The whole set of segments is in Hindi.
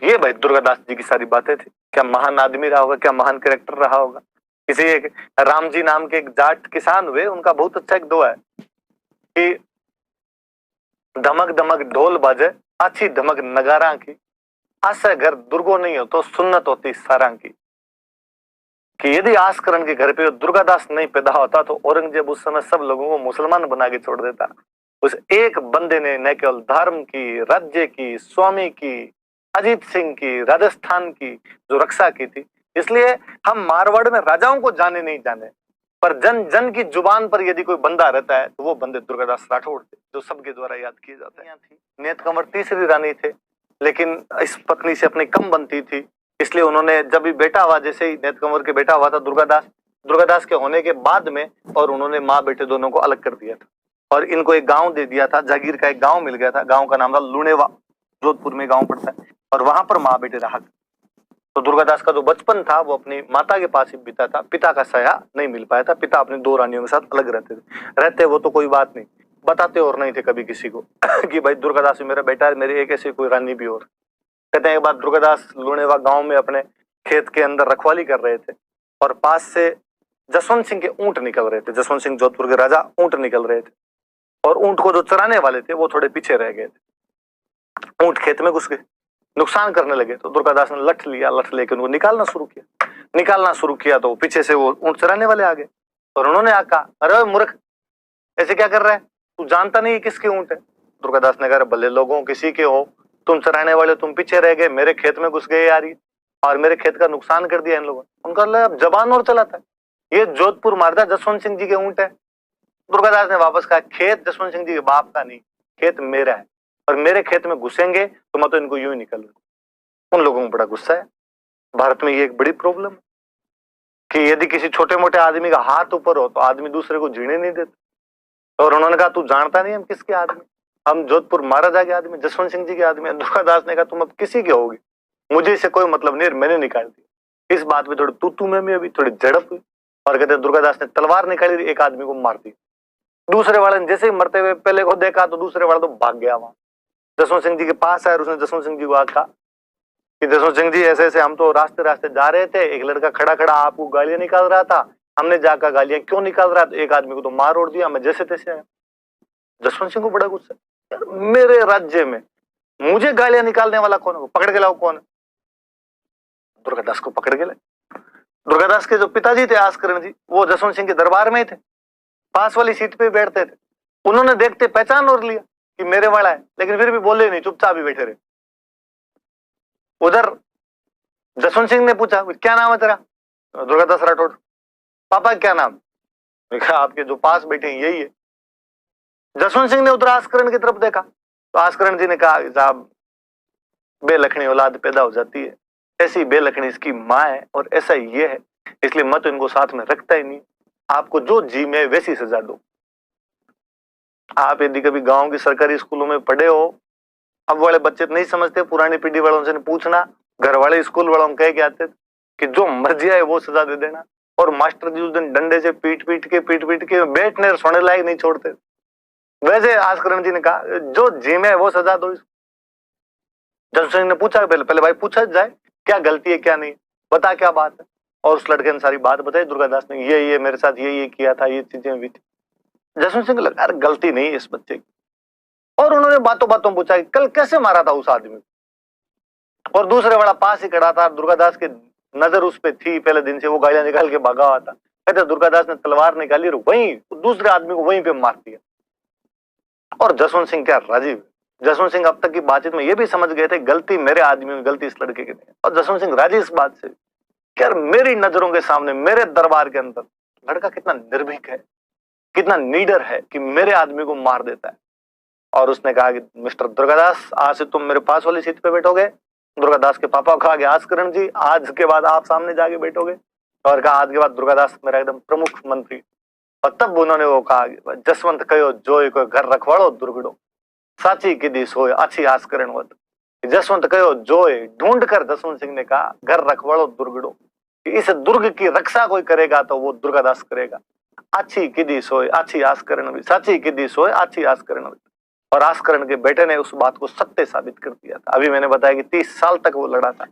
ये भाई दुर्गादास जी की सारी बातें थी। क्या महान आदमी रहा होगा, क्या महान कैरेक्टर रहा होगा। किसी एक राम जी नाम के एक जाट किसान हुए, उनका बहुत अच्छा एक दोहा है कि धमक धमक ढोल बाजे, अच्छी धमक नगारा की, आसे घर दुर्गो नहीं हो तो सुन्नत होती सारा की। कि यदि आस्करण के घर पे दुर्गादास नहीं पैदा होता तो औरंगजेब उस समय सब लोगों को मुसलमान बना के छोड़ देता। उस एक बंदे ने न केवल धर्म की, राज्य की, स्वामी की, अजीत सिंह की, राजस्थान की जो रक्षा की थी। इसलिए हम मारवाड़ में राजाओं को जाने नहीं जाने, पर जन जन की जुबान पर यदि कोई बंदा रहता है तो वो बंदे दुर्गादास राठौड़ थे, जो सबके द्वारा याद किए जाते हैं। नेत कंवर तीसरी रानी थे, लेकिन इस पत्नी से अपनी कम बनती थी, इसलिए उन्होंने जब भी बेटा हुआ, जैसे ही नेत कंवर के बेटा हुआ था दुर्गादास, दुर्गादास के होने के बाद में, और उन्होंने माँ बेटे दोनों को अलग कर दिया था और इनको एक गांव दे दिया था, जागीर का एक गांव मिल गया था। गांव का नाम था लुणेवा, जोधपुर में गांव पड़ता है, और वहां पर माँ बेटे रहा। तो दुर्गादास का जो बचपन था वो अपनी माता के पास ही बीता था, पिता का साया नहीं मिल पाया था। पिता अपनी दो रानियों के साथ अलग रहते वो तो कोई बात नहीं, बताते और नहीं थे कभी किसी को कि भाई दुर्गादास मेरा बेटा है, मेरी एक ऐसी कोई रानी भी और। कहते हैं एक बार दुर्गादास लुणेवा गांव में अपने खेत के अंदर रखवाली कर रहे थे और पास से जसवंत सिंह के ऊंट निकल रहे थे। जसवंत सिंह जोधपुर के राजा, ऊंट निकल रहे थे और ऊंट को जो चराने वाले थे वो थोड़े पीछे रह गए थे। ऊंट खेत में घुस गए, नुकसान करने लगे, तो दुर्गादास ने लठ लिया, लठ लेकर उनको निकालना शुरू किया तो पीछे से वो ऊंट चराने वाले आ गए और उन्होंने कहा, अरे मूर्ख, ऐसे क्या कर रहा है, तू जानता नहीं किसके ऊंट है। दुर्गादास ने कहा, भले लोगों किसी के हो, तुम चराने वाले, तुम पीछे रह गए, मेरे खेत में घुस गए यार ये, और मेरे खेत का नुकसान कर दिया इन लोगों ने। उनका अब जबान और चलाता है, ये जोधपुर मारदा जसवंत सिंह जी के ऊंट है। दुर्गादास ने वापस कहा, खेत जसवंत सिंह जी के बाप का नहीं, खेत मेरा है, और मेरे खेत में घुसेंगे तो मैं तो इनको यूं ही निकल लूं। उन लोगों को बड़ा गुस्सा है। भारत में ये एक बड़ी प्रॉब्लम है कि यदि किसी छोटे मोटे आदमी का हाथ ऊपर हो तो आदमी दूसरे को जीने नहीं देता। और उन्होंने कहा, तू जानता नहीं हम किसके आदमी, हम जोधपुर महाराजा के आदमी, जसवंत सिंह जी के आदमी। दुर्गादास ने कहा, तुम अब किसी के होगे, मुझे इससे कोई मतलब नहीं, मैंने निकाल दिया। इस बात में थोड़ी तू में अभी थोड़ी झड़प हुई और कहते दुर्गादास ने तलवार निकाली, एक आदमी को मार दी। दूसरे वाले ने जैसे ही मरते हुए पहले को देखा तो दूसरे वाला तो भाग गया वहां। जसवंत सिंह जी के पास आया और उसने जसवंत सिंह जी को कहा कि जसवंत सिंह जी, ऐसे ऐसे हम तो रास्ते रास्ते जा रहे थे, एक लड़का खड़ा खड़ा आपको गालियां निकाल रहा था, हमने जाकर गालियां क्यों निकाल रहा है, तो एक आदमी को तो मार ओढ़ दिया, मैं जैसे तैसे आया। जसवंत सिंह को बड़ा गुस्सा, मेरे राज्य में मुझे गालियां निकालने वाला कौन है, पकड़ के लाओ कौन है। दुर्गादास को पकड़ के लाए। दुर्गादास के जो पिताजी थे आस्करण जी, वो जसवंत सिंह के दरबार में ही थे, पास वाली सीट पे बैठते थे। उन्होंने देखते पहचान और लिया कि मेरे वाला है, लेकिन फिर भी बोले नहीं, चुपचाप ही बैठे रहे। उधर जसवंत सिंह ने पूछा, क्या नाम है तेरा? दुर्गादास राठौड़। पापा क्या नाम? आपके जो पास बैठे हैं यही है। जसवंत सिंह ने उधर आस्करण की तरफ देखा तो आस्करण जी ने कहा, साहब बेलखनी औलाद पैदा हो जाती है, ऐसी बेलखनी इसकी माँ है और ऐसा ये है, इसलिए मैं तो इनको साथ में रखता ही नहीं। आपको जो जी में वैसी सजा दो। आप यदि कभी गांव की सरकारी स्कूलों में पढ़े हो, अब वाले बच्चे नहीं समझते, पुरानी पीढ़ी वालों से पूछना, घर वाले स्कूल वालों कह के आते कि जो मर्जी आए वो सजा दे देना, और मास्टर जी उस दिन डंडे से पीट पीट के बैठने और सोने लायक नहीं छोड़ते। वैसे आस्करण जी ने कहा, जो जी में है वो सजा दो। जसवंत सिंह ने पूछा, पहले भाई पूछा जाए क्या गलती है क्या नहीं, बता क्या बात है। और उस लड़के ने सारी बात बताई। दुर्गादास ने ये मेरे साथ ये किया था, ये चीजें हुई थी। जसवंत सिंह को लगा, यार गलती नहीं है इस बच्चे की। और उन्होंने बातों बातों पूछा, कल कैसे मारा था उस आदमी को। और दूसरे वाला पास ही खड़ा था, दुर्गादास की नजर उस पे थी पहले दिन से, वो गालियां निकाल के भागा हुआ था। कहते दुर्गादास ने तलवार निकाली और वहीं दूसरे आदमी को वहीं पे मार दिया। और जसवंत सिंह क्या राजीव। जसवंत सिंह अब तक की बातचीत में ये भी समझ गए थे, गलती मेरे आदमी में, गलती इस लड़के की नहीं। और जसवंत सिंह राजी इस बात से, यार मेरी नजरों के सामने, मेरे दरबार के अंदर लड़का कितना निर्भीक है, कितना नीडर है कि मेरे आदमी को मार देता है। और उसने कहा कि मिस्टर दुर्गादास, आज से तुम मेरे पास वाली सीट पे बैठोगे। दुर्गादास के पापा को कहा कि आस्करण जी, आज के बाद आप सामने जाके बैठोगे। और कहा आज के बाद दुर्गादास मेरा एकदम प्रमुख मंत्री। और तब उन्होंने वो कहा, जसवंत कहो जोय को घर रखवाड़ो दुर्गड़ो, साची किदी सोए अच्छी आस्करण वत। जसवंत कहो जोय, ढूंढ कर जसवंत सिंह ने कहा, घर रखवाड़ो दुर्गड़ो, इस दुर्ग की रक्षा कोई करेगा तो वो दुर्गादास करेगा। अच्छी किदी सोए अच्छी आस्करण, साची किदी सोए अच्छी आस्करण। और आस्करण के बेटे ने उस बात को सत्य साबित कर दिया था। अभी मैंने बताया कि 30 साल तक वो लड़ा था,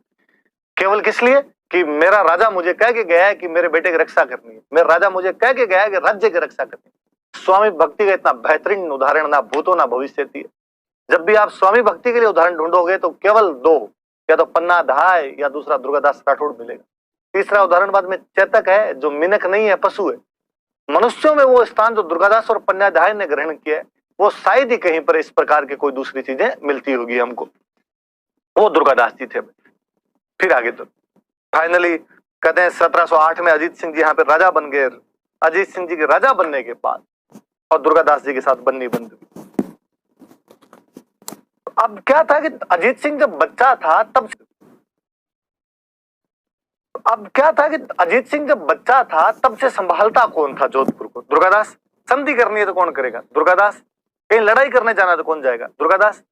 केवल किस लिए कि मेरा राजा मुझे कह के गया है कि मेरे बेटे की रक्षा करनी है, मेरा राजा मुझे कह के गया है कि राज्य की रक्षा करनी है। स्वामी भक्ति का इतना बेहतरीन उदाहरण ना भूतो ना भविष्य थी। जब भी आप स्वामी भक्ति के लिए उदाहरण ढूंढोगे तो केवल दो, या तो पन्ना धाय या दूसरा दुर्गादास राठौड़ मिलेगा। तीसरा उदाहरण बाद में चेतक है, जो मिनक नहीं है, पशु है। मनुष्यों में वो स्थान जो दुर्गादास और पन्नाधाय ने ग्रहण किया है, वो शायद ही कहीं पर इस प्रकार की कोई दूसरी चीजें मिलती होगी हमको। वो दुर्गादास जी थे। फिर आगे तो फाइनली कहते हैं 1708 में अजीत सिंह जी यहाँ पे राजा बन गए। अजीत सिंह जी के राजा बनने के बाद और दुर्गादास जी के साथ बन्नी बंद हुई। अब क्या था कि अजीत सिंह जब बच्चा था तब से संभालता कौन था जोधपुर को? दुर्गादास। संधि करनी है तो कौन करेगा? दुर्गादास। कहीं लड़ाई करने जाना तो कौन जाएगा? दुर्गादास।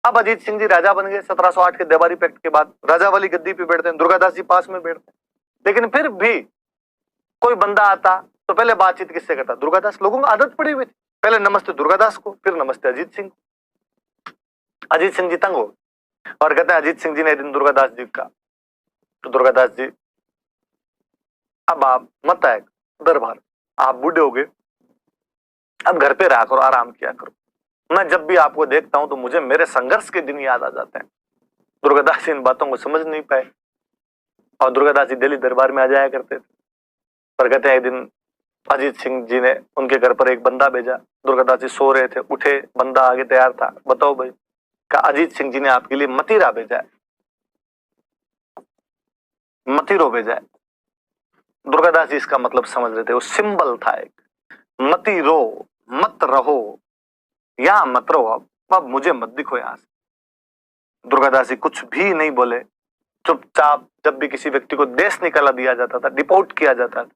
अब अजीत सिंह जी राजा बन गए 1708 के देवारी पैक्ट के बाद, राजा वाली गद्दी पे बैठते हैं, दुर्गादास जी पास में बैठते हैं। लेकिन फिर भी कोई बंदा आता तो पहले बातचीत किससे करता? दुर्गादास। लोगों को आदत पड़ी हुई थी, पहले नमस्ते दुर्गादास को, फिर नमस्ते अजीत सिंह। अजीत सिंह जी तंग हो और कहते हैं अजीत सिंह जी ने एक दिन दुर्गादास जी का, तो दुर्गादास जी अब आप मत आए दरबार, आप बूढ़े हो गए, अब घर पे रहा करो, आराम किया करो। मैं जब भी आपको देखता हूं तो मुझे मेरे संघर्ष के दिन याद आ जाते हैं। दुर्गादास जी इन बातों को समझ नहीं पाए और दुर्गादास जी दिल्ली दरबार में आ जाया करते थे। पर कहते हैं एक दिन अजीत सिंह जी ने उनके घर पर एक बंदा भेजा। दुर्गादास जी सो रहे थे, उठे, बंदा आगे तैयार था। बताओ भाई, का अजीत सिंह जी ने आपके लिए मतीरा भेजा है, मतीरो भेजा है। दुर्गादास जी इसका मतलब समझ रहे थे, वो सिंबल था एक, मतीरो, मत रहो, यहां मत रहो, अब मुझे मत दिखो यहां से। दुर्गादास जी कुछ भी नहीं बोले, चुपचाप। जब भी किसी व्यक्ति को देश निकाला दिया जाता था, डिपोर्ट किया जाता था,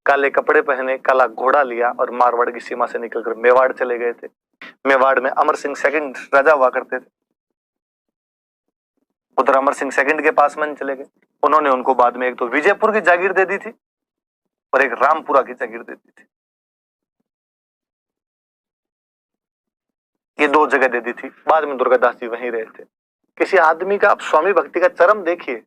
काले कपड़े पहने, काला घोड़ा लिया और मारवाड़ की सीमा से निकलकर मेवाड़ चले गए थे। मेवाड़ में अमर सिंह सेकंड राजा हुआ करते थे, उधर अमर सिंह सेकंड के पास में चले गए। उन्होंने उनको बाद में एक तो विजयपुर की जागीर दे दी थी और एक रामपुरा की जागीर दे दी थी। ये 2 जगह दे दी थी। बाद में दुर्गादास जी वहीं रहे थे। किसी आदमी का, आप स्वामी भक्ति का चरम देखिए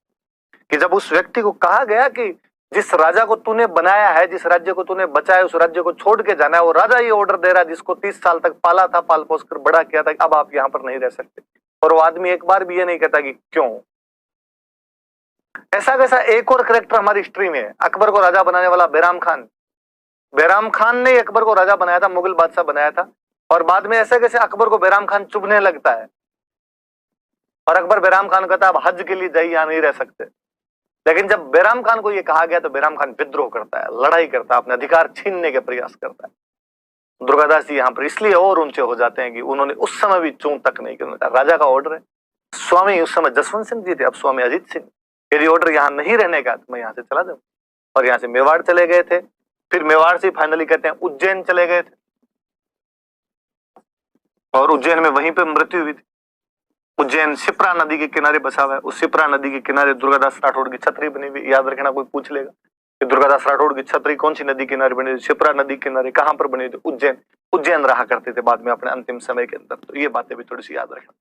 कि जब उस व्यक्ति को कहा गया कि जिस राजा को तूने बनाया है, जिस राज्य को तूने बचाया, उस राज्य को छोड़ के जाना है, वो राजा ये ऑर्डर दे रहा है जिसको 30 साल तक पाला था, पाल पोस कर बड़ा किया था, अब आप यहां पर नहीं रह सकते। और वो आदमी एक बार भी ये नहीं कहता कि क्यों। ऐसा कैसा एक और करेक्टर हमारी हिस्ट्री में है, अकबर को राजा बनाने वाला बैराम खान। बैराम खान ने अकबर को राजा बनाया था, मुगल बादशाह बनाया था, और बाद में ऐसे कैसे अकबर को बैराम खान चुभने लगता है और अकबर बैराम खान कहता है अब हज के लिए जाइए, यहां नहीं रह सकते। लेकिन जब बैराम खान को यह कहा गया तो बैराम खान विद्रोह करता है, लड़ाई करता है, अपने अधिकार छीनने के प्रयास करता है। दुर्गादास जी यहाँ पर इसलिए और ऊंचे हो जाते हैं कि उन्होंने उस समय भी चूं तक नहीं किया, राजा का ऑर्डर है। स्वामी उस समय जसवंत सिंह जी थे, अब स्वामी अजीत सिंह। यदि ऑर्डर यहाँ नहीं रहने का तो मैं यहाँ से चला जाऊं। और यहाँ से मेवाड़ चले गए थे। फिर मेवाड़ से फाइनली कहते हैं उज्जैन चले गए थे और उज्जैन में वहीं पे मृत्यु हुई थी। उज्जैन शिप्रा नदी के किनारे बसा हुआ है। उस शिप्रा नदी के किनारे दुर्गादास राठौड़ की छतरी बनी हुई। याद रखना, कोई पूछ लेगा कि दुर्गादास राठौड़ की छतरी कौन सी नदी किनारे बनी हुई? शिप्रा नदी किनारे। कहां पर बनी हुई? उज्जैन। उज्जैन रहा करते थे बाद में अपने अंतिम समय के अंदर। तो ये बातें भी थोड़ी सी याद रखना।